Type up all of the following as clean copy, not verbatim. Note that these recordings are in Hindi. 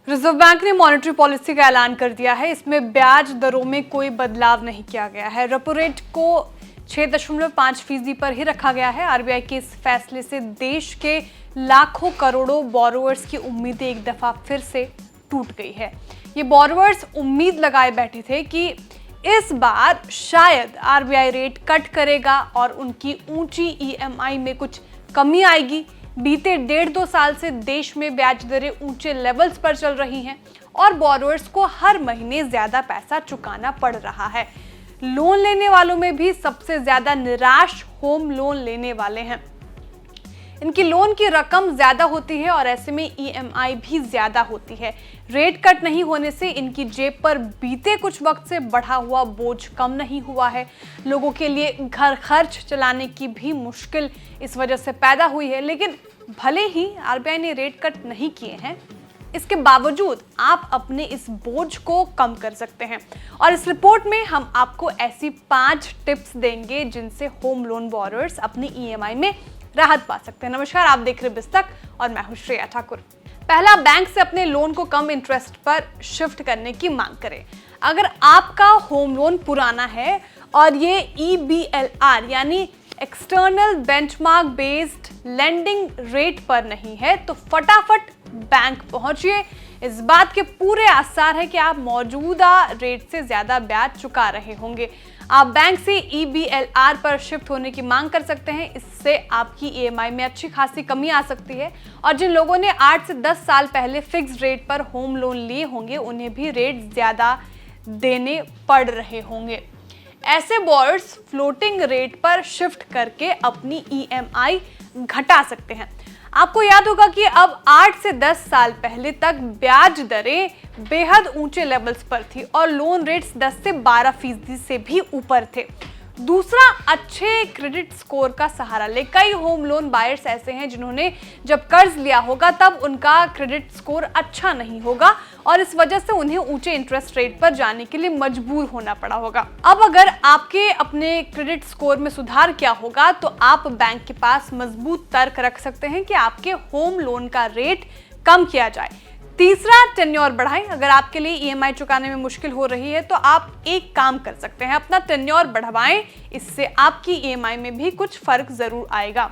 रिजर्व बैंक ने मॉनेटरी पॉलिसी का ऐलान कर दिया है। इसमें ब्याज दरों में कोई बदलाव नहीं किया गया है। रेपो रेट को 6.5% पर ही रखा गया है। आरबीआई के इस फैसले से देश के लाखों करोड़ों बोरोवर्स की उम्मीदें एक दफा फिर से टूट गई है। ये बोरोवर्स उम्मीद लगाए बैठे थे कि इस बार शायद आरबीआई रेट कट करेगा और उनकी ऊंची ईएमआई में कुछ कमी आएगी। बीते 1.5-2 साल से देश में ब्याज दरें ऊंचे लेवल्स पर चल रही हैं और बोरोवर्स को हर महीने ज्यादा पैसा चुकाना पड़ रहा है। लोन लेने वालों में भी सबसे ज्यादा निराश होम लोन लेने वाले हैं। इनकी लोन की रकम ज्यादा होती है और ऐसे में ईएमआई भी ज्यादा होती है। रेट कट नहीं होने से इनकी जेब पर बीते कुछ वक्त से बढ़ा हुआ बोझ कम नहीं हुआ है। लोगों के लिए घर खर्च चलाने की भी मुश्किल इस वजह से पैदा हुई है। लेकिन भले ही आरबीआई ने रेट कट नहीं किए हैं, इसके बावजूद आप अपने इस बोझ को कम कर सकते हैं। और इस रिपोर्ट में हम आपको ऐसी 5 टिप्स देंगे जिनसे होम लोन बोरोवर्स अपनी ईएमआई में राहत पा सकते हैं। नमस्कार, आप देख रहे बिस्तक और मैं हूं श्रेया ठाकुर। पहला, बैंक से अपने लोन को कम इंटरेस्ट पर शिफ्ट करने की मांग करें। अगर आपका होम लोन पुराना है और ये EBLR यानी external benchmark based lending rate पर नहीं है तो फटाफट बैंक पहुंचिए। इस बात के पूरे आसार है कि आप मौजूदा रेट से ज्यादा ब्याज चुका रहे होंगे। आप बैंक से EBLR पर शिफ्ट होने की मांग कर सकते हैं। इससे आपकी ईएमआई में अच्छी खासी कमी आ सकती है और जिन लोगों ने 8 से 10 साल पहले फिक्स्ड रेट पर होम लोन लिए होंगे उन्हें भी रेट ज्यादा देने पड़ रहे होंगे। ऐसे बोरोवर्स फ्लोटिंग रेट पर शिफ्ट करके अपनी ईएमआई घटा सकते हैं। आपको याद होगा कि अब 8 से 10 साल पहले तक ब्याज दरें बेहद ऊंचे लेवल्स पर थी और लोन रेट्स 10 से 12% से भी ऊपर थे। दूसरा, अच्छे क्रेडिट स्कोर का सहारा ले। कई होम लोन बायर्स ऐसे हैं जिन्होंने जब कर्ज लिया होगा तब उनका क्रेडिट स्कोर अच्छा नहीं होगा और इस वजह से उन्हें ऊंचे इंटरेस्ट रेट पर जाने के लिए मजबूर होना पड़ा होगा। अब अगर आपके अपने क्रेडिट स्कोर में सुधार किया होगा तो आप बैंक के पास मजबूत तर्क रख सकते हैं कि आपके होम लोन का रेट कम किया जाए। तीसरा, टेन्योर बढ़ाएं। अगर आपके लिए ईएमआई चुकाने में मुश्किल हो रही है तो आप एक काम कर सकते हैं, अपना टेन्योर बढ़वाएं। इससे आपकी ईएमआई में भी कुछ फर्क जरूर आएगा।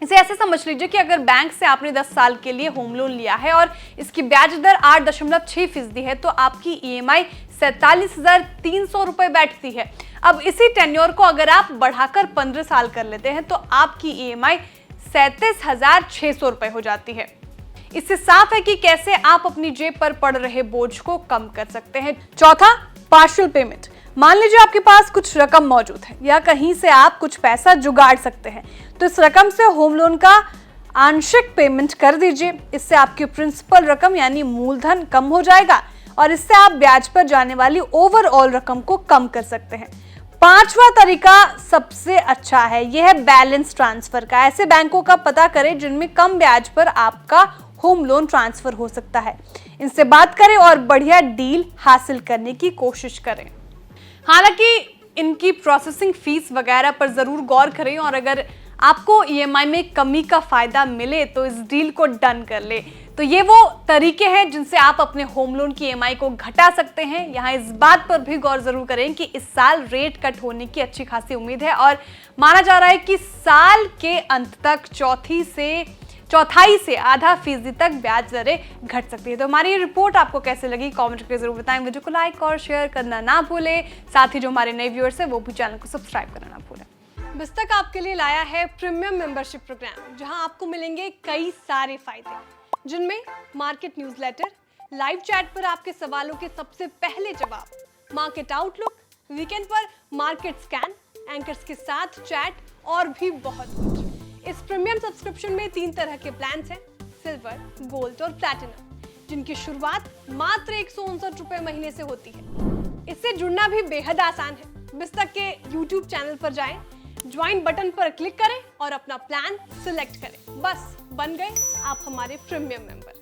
इसे ऐसे समझ लीजिए कि अगर बैंक से आपने 10 साल के लिए होम लोन लिया है और इसकी ब्याज दर 8.6% है तो आपकी ईएमआई 47,300 रुपए बैठती है। अब इसी टेन्योर को अगर आप बढ़ाकर 15 साल कर लेते हैं तो आपकी ईएमआई 37,600 रुपए हो जाती है। इससे साफ है कि कैसे आप अपनी जेब पर पड़ रहे बोझ को कम कर सकते हैं। चौथा, पार्शियल पेमेंट। मान लीजिए आपके पास कुछ रकम मौजूद है या कहीं से आप कुछ पैसा जुगाड़ सकते हैं तो इस रकम से होम लोन का आंशिक पेमेंट कर दीजिए। इससे आपकी प्रिंसिपल रकम यानी मूलधन कम हो जाएगा और इससे आप ब्याज पर जाने वाली ओवरऑल रकम को कम कर सकते हैं। पांचवा तरीका सबसे अच्छा है, यह है बैलेंस ट्रांसफर का। ऐसे बैंकों का पता करें जिनमें कम ब्याज पर आपका होम लोन ट्रांसफर हो सकता है। इनसे बात करें और बढ़िया डील हासिल करने की कोशिश करें। हालांकि इनकी प्रोसेसिंग फीस वगैरह पर जरूर गौर करें और अगर आपको ईएमआई में कमी का फायदा मिले तो इस डील को डन कर ले। तो ये वो तरीके हैं जिनसे आप अपने होम लोन की ईएमआई को घटा सकते हैं। यहाँ इस बात पर भी गौर जरूर करें कि इस साल रेट कट होने की अच्छी खासी उम्मीद है और माना जा रहा है कि साल के अंत तक चौथाई से आधा फीसदी तक ब्याज दरें घट सकती है। तो हमारी ये रिपोर्ट आपको कैसे लगी कमेंट करके जरूर बताएं। वीडियो को लाइक और शेयर करना ना भूलें। साथ ही जो हमारे नए व्यूअर्स हैं वो भी चैनल को सब्सक्राइब करना ना भूलें। बिस्तक आपके लिए लाया है प्रीमियम मेंबरशिप प्रोग्राम, जहां आपको मिलेंगे कई सारे फायदे, जिनमें मार्केट न्यूज़लेटर, लाइव चैट पर आपके सवालों के सबसे पहले जवाब, मार्केट आउटलुक, वीकेंड पर मार्केट स्कैन, एंकर्स के साथ चैट और भी बहुत कुछ। इस प्रीमियम सब्सक्रिप्शन में 3 तरह के प्लान्स हैं, सिल्वर, गोल्ड और प्लैटिनम, जिनकी शुरुआत मात्र 159 रुपए महीने से होती है। इससे जुड़ना भी बेहद आसान है। बिस्तक के YouTube चैनल पर जाएं, ज्वाइन बटन पर क्लिक करें और अपना प्लान सिलेक्ट करें। बस बन गए आप हमारे प्रीमियम मेंबर।